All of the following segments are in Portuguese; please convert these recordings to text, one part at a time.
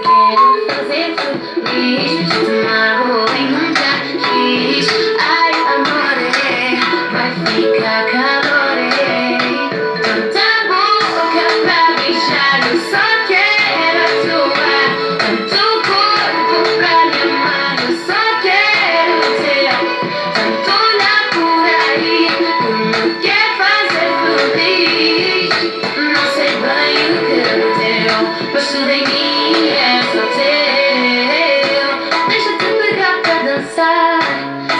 quero fazer feliz. Te magoei e nunca quis. Ai, amore, vai ficar calore. Tanta boca pra beijar, eu só quero a tua. Tanto corpo pra me amar, eu só quero o teu. Tanto olhar por aí, como quer fazer feliz. Não sei bem o que é teu, mas tudo em mim é só teu. Deixa-te pegar pra dançar,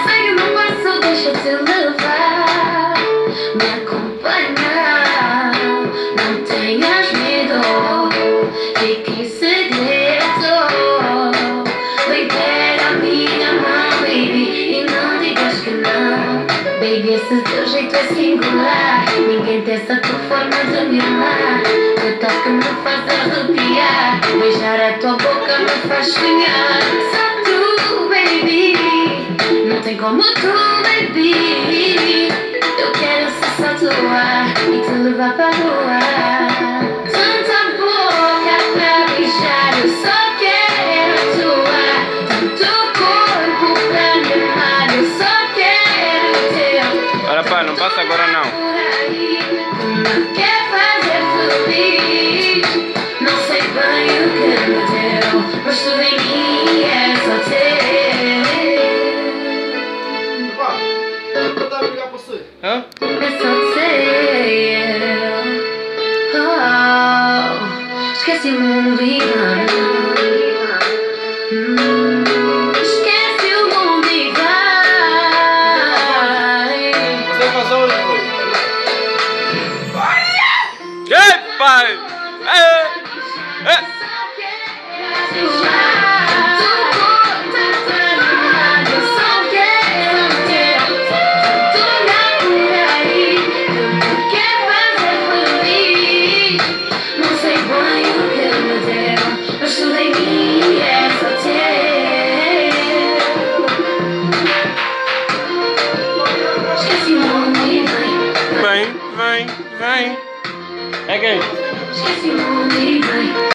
segue o meu passo, deixa-te levar. Me acompanhar, não tenhas medo, fica em segredo. Vem pega a minha mão, baby, e não digas que não. Baby, esse teu jeito é singular, ninguém tem essa tua forma de me amar. Teu toque me faz arrepiar, beijar a tua boca me faz sonhar. Só tu, baby, não tem como tu, baby. Eu quero ser só tua e te levar pra rua. Tanta boca pra beijar, eu só quero a tua. Tanto corpo pra me amar, eu só quero o teu. Olha, pá, não passa agora não. Por aí, como quer fazer feliz. Não sei bem o que me deu, mas tudo em mim é só teu. Pá, eu vou dar a ligar para você. Hã? É só teu. Oh, esquece o mundo e vai. Esquece o mundo e vai. Você vai fazer hoje depois. Ei, pai! Vem, vem, vem. É quem? Esquece o mundo e vai.